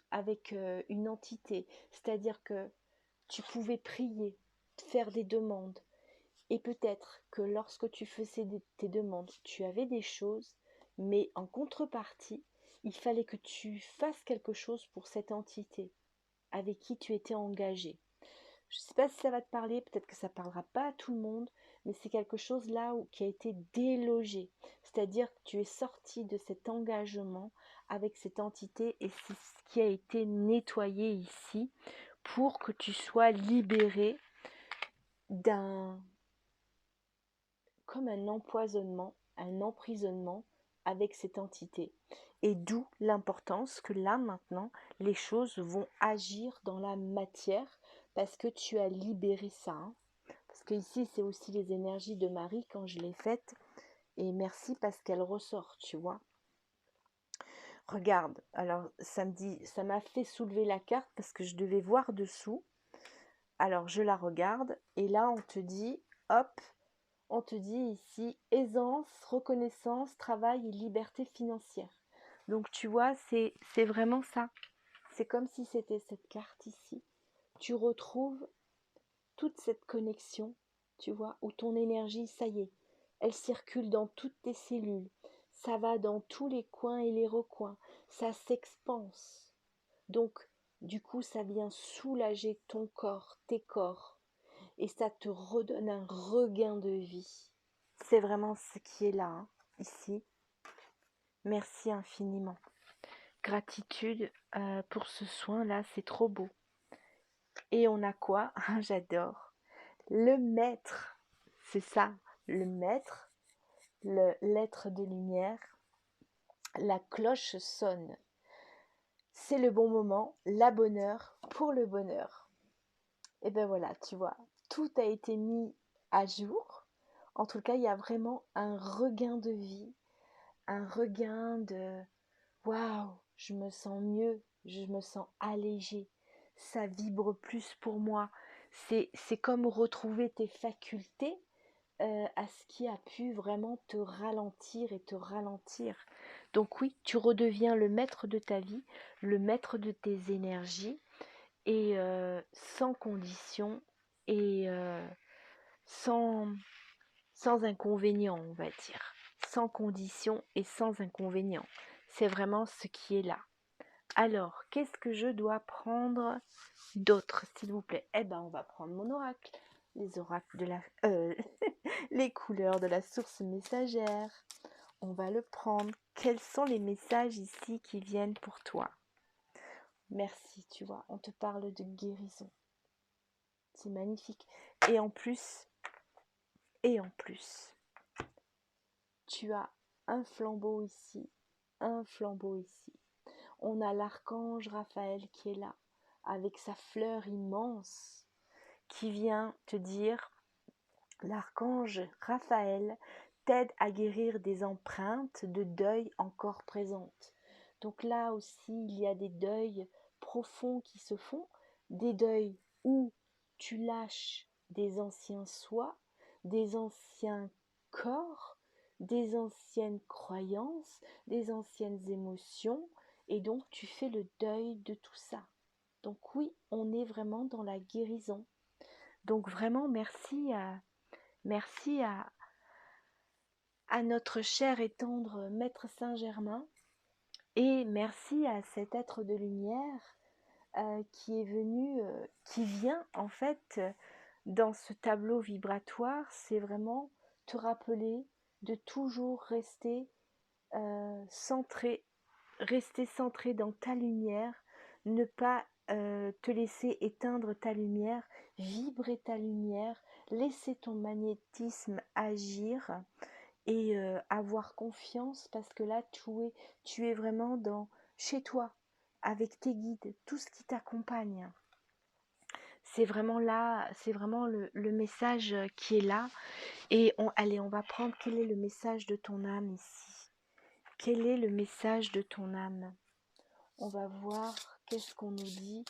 avec une entité, c'est-à-dire que tu pouvais prier, faire des demandes, et peut-être que lorsque tu faisais tes demandes, tu avais des choses, mais en contrepartie, il fallait que tu fasses quelque chose pour cette entité avec qui tu étais engagé. Je ne sais pas si ça va te parler, peut-être que ça ne parlera pas à tout le monde, mais c'est quelque chose là qui a été délogé. C'est-à-dire que tu es sorti de cet engagement avec cette entité et c'est ce qui a été nettoyé ici pour que tu sois libéré d'un, comme un empoisonnement, un emprisonnement avec cette entité. Et d'où l'importance que là maintenant, les choses vont agir dans la matière parce que tu as libéré ça, hein. Parce que ici, c'est aussi les énergies de Marie quand je l'ai faite. Et merci parce qu'elle ressort, tu vois. Regarde, alors ça m'a fait soulever la carte parce que je devais voir dessous. Alors je la regarde et là on te dit, hop, on te dit ici aisance, reconnaissance, travail et liberté financière. Donc tu vois, c'est vraiment ça. C'est comme si c'était cette carte ici. Tu retrouves toute cette connexion, tu vois, où ton énergie, ça y est, elle circule dans toutes tes cellules. Ça va dans tous les coins et les recoins. Ça s'expanse. Donc, du coup, ça vient soulager ton corps, tes corps. Et ça te redonne un regain de vie. C'est vraiment ce qui est là, hein, ici. Merci infiniment. Gratitude pour ce soin-là, c'est trop beau. Et on a quoi? J'adore. Le maître, c'est ça, le maître, l'être de lumière. La cloche sonne. C'est le bon moment, la bonne heure pour le bonheur. Et ben voilà, tu vois, tout a été mis à jour. En tout cas, il y a vraiment un regain de vie, un regain de waouh, je me sens mieux, je me sens allégée, ça vibre plus pour moi. C'est comme retrouver tes facultés à ce qui a pu vraiment te ralentir et te ralentir. Donc oui, tu redeviens le maître de ta vie, le maître de tes énergies et sans condition et sans inconvénient, on va dire. sans condition et sans inconvénient. C'est vraiment ce qui est là. Alors, qu'est-ce que je dois prendre d'autre, s'il vous plaît? Eh ben, on va prendre mon oracle. Les oracles de la... les couleurs de la source messagère. On va le prendre. Quels sont les messages ici qui viennent pour toi? Merci, tu vois, on te parle de guérison. C'est magnifique. Et en plus, tu as un flambeau ici, un flambeau ici. On a l'archange Raphaël qui est là, avec sa fleur immense, qui vient te dire, l'archange Raphaël t'aide à guérir des empreintes de deuil encore présentes. Donc là aussi, il y a des deuils profonds qui se font, des deuils où tu lâches des anciens soi, des anciens corps, des anciennes croyances, des anciennes émotions, et donc tu fais le deuil de tout ça. Donc oui, on est vraiment dans la guérison. Donc vraiment, merci à notre cher et tendre Maître Saint-Germain, et merci à cet être de lumière qui est venu, qui vient en fait dans ce tableau vibratoire. C'est vraiment te rappeler de toujours centré, rester centré dans ta lumière, ne pas te laisser éteindre ta lumière, vibrer ta lumière, laisser ton magnétisme agir, et avoir confiance, parce que là tu es vraiment chez toi, avec tes guides, tout ce qui t'accompagne. C'est vraiment là, c'est vraiment le message qui est là. Et allez, on va prendre quel est le message de ton âme ici. Quel est le message de ton âme? On va voir qu'est-ce qu'on nous dit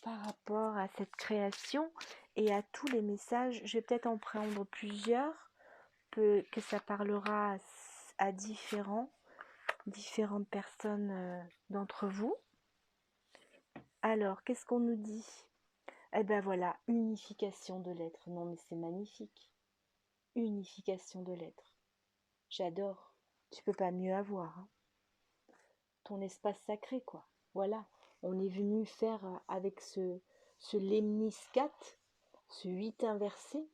par rapport à cette création et à tous les messages. Je vais peut-être en prendre plusieurs, que ça parlera à différentes personnes d'entre vous. Alors, qu'est-ce qu'on nous dit? Eh ben voilà, unification de l'être. Non mais c'est magnifique. Unification de l'être. J'adore. Tu peux pas mieux avoir, hein. Ton espace sacré, quoi. Voilà. On est venu faire avec ce lemniscat, ce 8 inversé,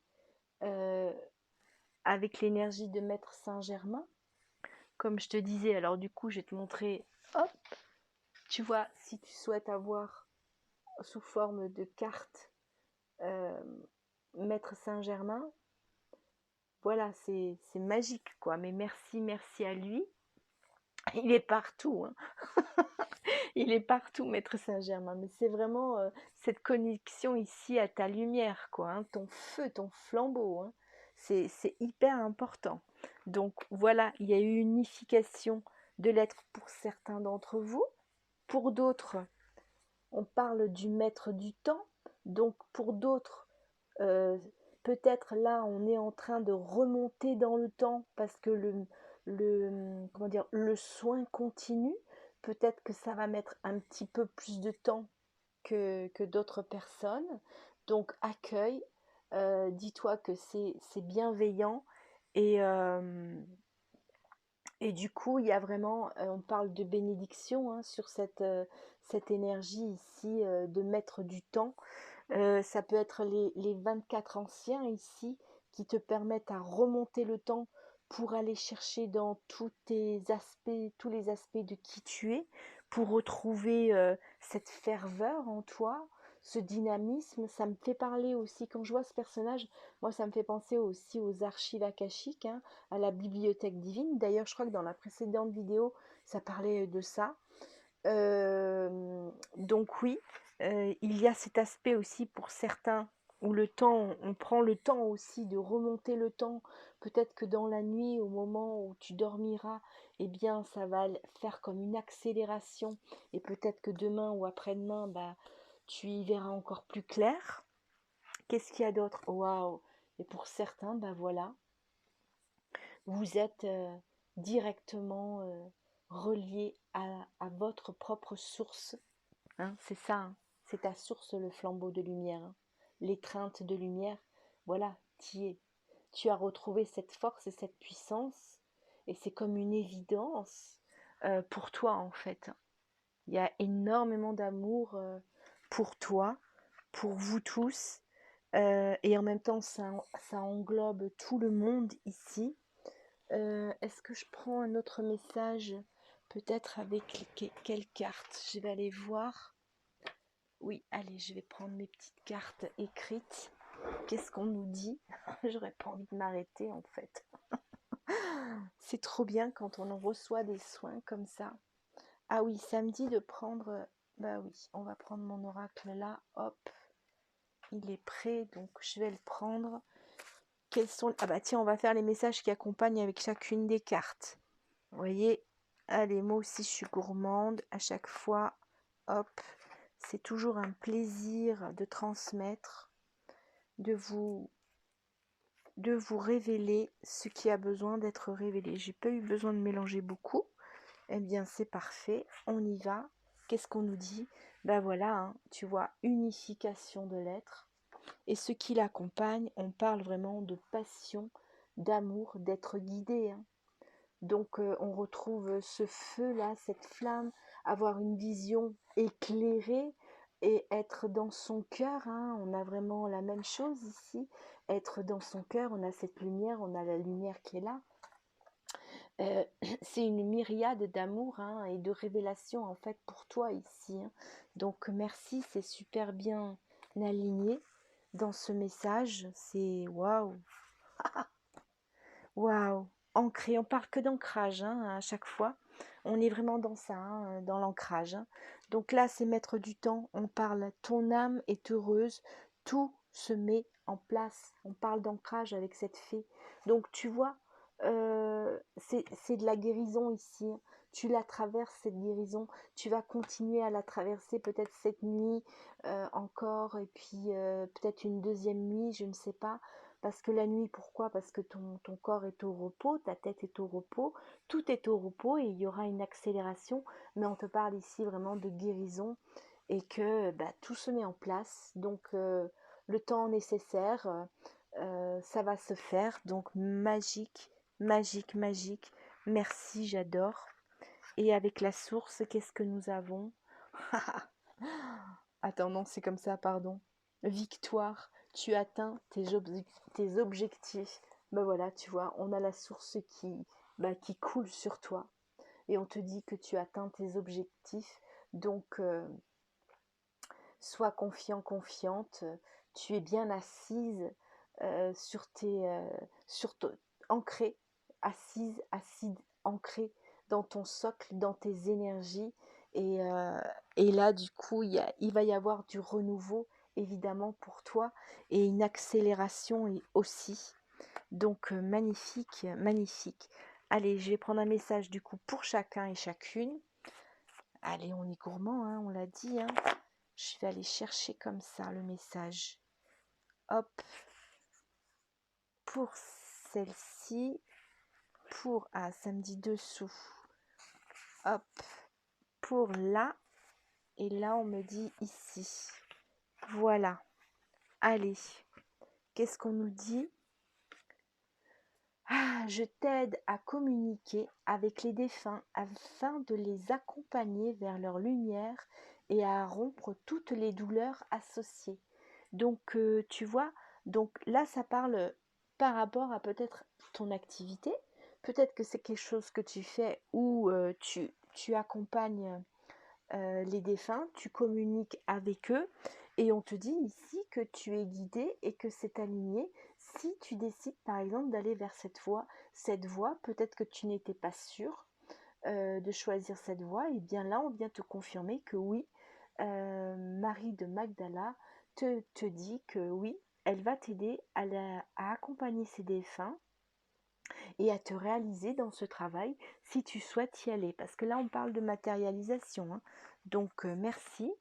avec l'énergie de Maître Saint-Germain. Comme je te disais, alors du coup, je vais te montrer, hop, tu vois, si tu souhaites avoir sous forme de carte Maître Saint-Germain, voilà, c'est magique, quoi. Mais merci à lui. Il est partout, hein. Il est partout, Maître Saint-Germain. Mais c'est vraiment cette connexion ici à ta lumière, quoi, hein, ton feu, ton flambeau, hein. C'est hyper important. Donc voilà, il y a eu une unification de l'être pour certains d'entre vous. Pour d'autres, on parle du maître du temps. Donc pour d'autres, peut-être là, on est en train de remonter dans le temps parce que comment dire, le soin continue. Peut-être que ça va mettre un petit peu plus de temps que d'autres personnes. Donc accueille, dis-toi que c'est bienveillant, et, euh, et du coup, il y a vraiment, on parle de bénédiction, hein, sur cette énergie ici de maître du temps. Ça peut être les 24 anciens ici qui te permettent à remonter le temps pour aller chercher dans tous les aspects de qui tu es, pour retrouver cette ferveur en toi, ce dynamisme. Ça me fait parler aussi, quand je vois ce personnage, moi ça me fait penser aussi aux archives akashiques, hein, à la bibliothèque divine. D'ailleurs, je crois que dans la précédente vidéo, ça parlait de ça. Donc oui, il y a cet aspect aussi pour certains où le temps, on prend le temps aussi de remonter le temps. Peut-être que dans la nuit, au moment où tu dormiras, eh bien ça va faire comme une accélération, et peut-être que demain ou après-demain, bah, tu y verras encore plus clair. Qu'est-ce qu'il y a d'autre? Waouh! Et pour certains, bah voilà, vous êtes directement relié à votre propre source, hein, c'est ça, hein, c'est ta source, le flambeau de lumière, hein, l'étreinte de lumière. Voilà, tu as retrouvé cette force et cette puissance, et c'est comme une évidence pour toi en fait. Il y a énormément d'amour pour toi, pour vous tous, et en même temps ça englobe tout le monde ici. Est-ce que je prends un autre message, peut-être avec quelle carte? Je vais aller voir. Oui, allez, je vais prendre mes petites cartes écrites. Qu'est-ce qu'on nous dit? J'aurais pas envie de m'arrêter en fait. C'est trop bien quand on en reçoit des soins comme ça. Ah oui, ça me dit de prendre... Bah oui, on va prendre mon oracle là. Hop, il est prêt, donc je vais le prendre. Quels sont... Ah bah tiens, on va faire les messages qui accompagnent avec chacune des cartes. Vous voyez, allez, moi aussi je suis gourmande. À chaque fois, hop, c'est toujours un plaisir de transmettre, de vous révéler ce qui a besoin d'être révélé. J'ai pas eu besoin de mélanger beaucoup. Eh bien, c'est parfait. On y va. Qu'est-ce qu'on nous dit? Ben voilà, hein, tu vois, unification de l'être. Et ce qui l'accompagne, on parle vraiment de passion, d'amour, d'être guidé. Hein. Donc, on retrouve ce feu-là, cette flamme, avoir une vision éclairée et être dans son cœur. Hein. On a vraiment la même chose ici. Être dans son cœur, on a cette lumière, on a la lumière qui est là. C'est une myriade d'amour hein, et de révélations en fait pour toi ici. Hein. Donc merci, c'est super bien aligné dans ce message. C'est waouh, waouh, ancré. On parle que d'ancrage hein, à chaque fois. On est vraiment dans ça, hein, dans l'ancrage. Hein. Donc là, c'est mettre du temps. On parle ton âme est heureuse. Tout se met en place. On parle d'ancrage avec cette fée. Donc tu vois, c'est de la guérison ici. Tu la traverses cette guérison. Tu vas continuer à la traverser peut-être cette nuit encore et puis peut-être une deuxième nuit, je ne sais pas. Parce que la nuit, pourquoi? Parce que ton corps est au repos, ta tête est au repos, tout est au repos et il y aura une accélération. Mais on te parle ici vraiment de guérison et que bah, tout se met en place. Donc le temps nécessaire, ça va se faire. Donc magique, magique, magique. Merci, j'adore. Et avec la source, qu'est-ce que nous avons? Attends, non, c'est comme ça, pardon. Victoire, tu atteins tes objectifs. Ben voilà, tu vois, on a la source qui coule sur toi. Et on te dit que tu atteins tes objectifs. Donc, sois confiant, confiante. Tu es bien assise sur ancrée, assise, ancrée dans ton socle, dans tes énergies. Et, euh, et là, du coup, il va y avoir du renouveau, évidemment, pour toi, et une accélération aussi. Donc, magnifique, magnifique. Allez, je vais prendre un message, du coup, pour chacun et chacune. Allez, on est gourmand, hein, on l'a dit. Hein. Je vais aller chercher comme ça le message. Hop, pour celle-ci, pour, ah, ça me dit dessous. Hop, pour là, et là, on me dit ici. Voilà. Allez, qu'est-ce qu'on nous dit? Ah, je t'aide à communiquer avec les défunts afin de les accompagner vers leur lumière et à rompre toutes les douleurs associées. Donc, tu vois, donc là, ça parle par rapport à peut-être ton activité. Peut-être que c'est quelque chose que tu fais où tu accompagnes les défunts, tu communiques avec eux et on te dit ici que tu es guidé et que c'est aligné. Si tu décides par exemple d'aller vers cette voie, peut-être que tu n'étais pas sûr de choisir cette voie, et bien là on vient te confirmer que oui, Marie de Magdala te dit que oui, elle va t'aider à accompagner ses défunts et à te réaliser dans ce travail si tu souhaites y aller. Parce que là, on parle de matérialisation. Hein. Donc, merci.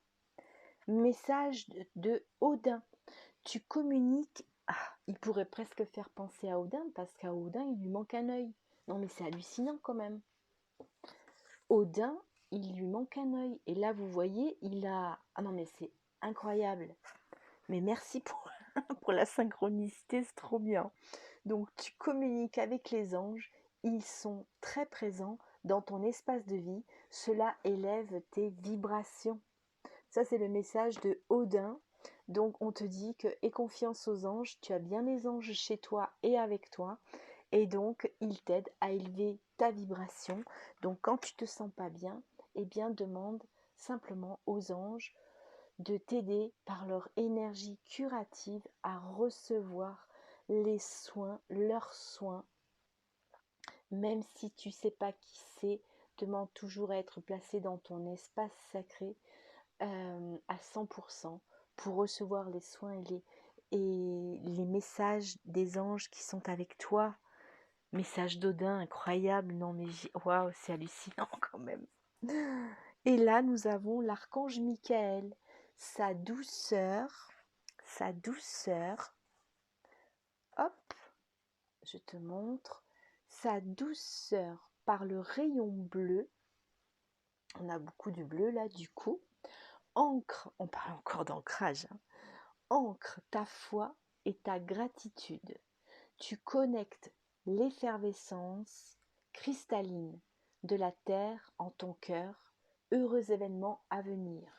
Message de Odin. Tu communiques. Ah, il pourrait presque faire penser à Odin parce qu'à Odin, il lui manque un œil. Non, mais c'est hallucinant quand même. Odin, il lui manque un œil. Et là, vous voyez, il a... Ah non, mais c'est incroyable. Mais merci pour la synchronicité, c'est trop bien. Donc, tu communiques avec les anges. ils sont très présents dans ton espace de vie. Cela élève tes vibrations. Ça, c'est le message de Odin. Donc, on te dit que aie confiance aux anges. Tu as bien les anges chez toi et avec toi. Et donc, ils t'aident à élever ta vibration. Donc, quand tu te sens pas bien, eh bien, demande simplement aux anges de t'aider par leur énergie curative à recevoir les soins, leurs soins. Même si tu sais pas qui c'est, demande toujours à être placé dans ton espace sacré à 100% pour recevoir les soins et les messages des anges qui sont avec toi. Message d'Odin incroyable, non mais waouh, c'est hallucinant quand même. Et là, nous avons l'archange Michael, sa douceur, hop, je te montre, sa douceur par le rayon bleu, on a beaucoup du bleu là du coup, ancre, on parle encore d'ancrage, hein, ancre ta foi et ta gratitude. Tu connectes l'effervescence cristalline de la terre en ton cœur, heureux événement à venir.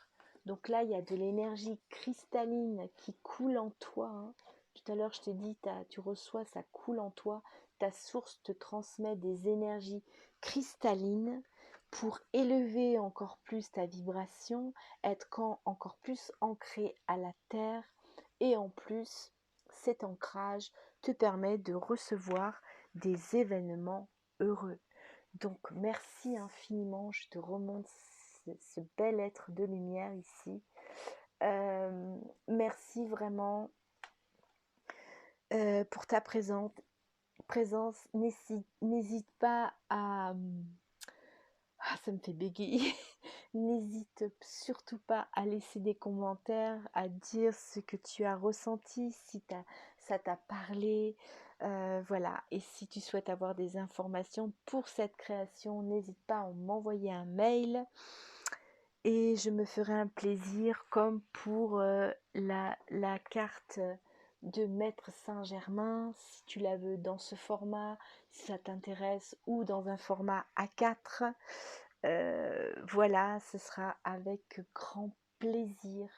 Donc là, il y a de l'énergie cristalline qui coule en toi, hein. Tout à l'heure, je t'ai dit, tu reçois, ça coule en toi. Ta source te transmet des énergies cristallines pour élever encore plus ta vibration, être encore plus ancré à la terre et en plus, cet ancrage te permet de recevoir des événements heureux. Donc merci infiniment, je te remonte ce bel être de lumière ici. Merci vraiment pour ta présence. N'hésite pas à... Ah, ça me fait bégayer. N'hésite surtout pas à laisser des commentaires, à dire ce que tu as ressenti, si ça t'a parlé. Voilà. Et si tu souhaites avoir des informations pour cette création, n'hésite pas à m'envoyer un mail. Et je me ferai un plaisir, comme pour la carte de Maître Saint-Germain, si tu la veux dans ce format, si ça t'intéresse, ou dans un format A4. Voilà, ce sera avec grand plaisir.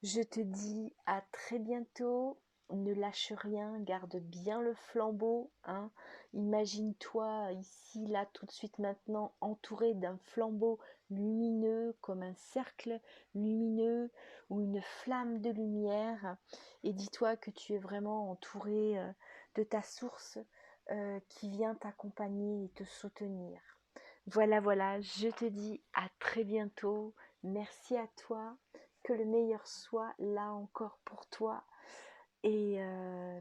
Je te dis à très bientôt. Ne lâche rien, garde bien le flambeau, hein. Imagine-toi ici, là, tout de suite maintenant, entouré d'un flambeau lumineux, comme un cercle lumineux ou une flamme de lumière. Et dis-toi que tu es vraiment entouré de ta source qui vient t'accompagner et te soutenir. Voilà, voilà, je te dis à très bientôt. Merci à toi. Que le meilleur soit là encore pour toi. Et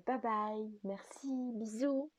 bye bye. Merci. Bisous.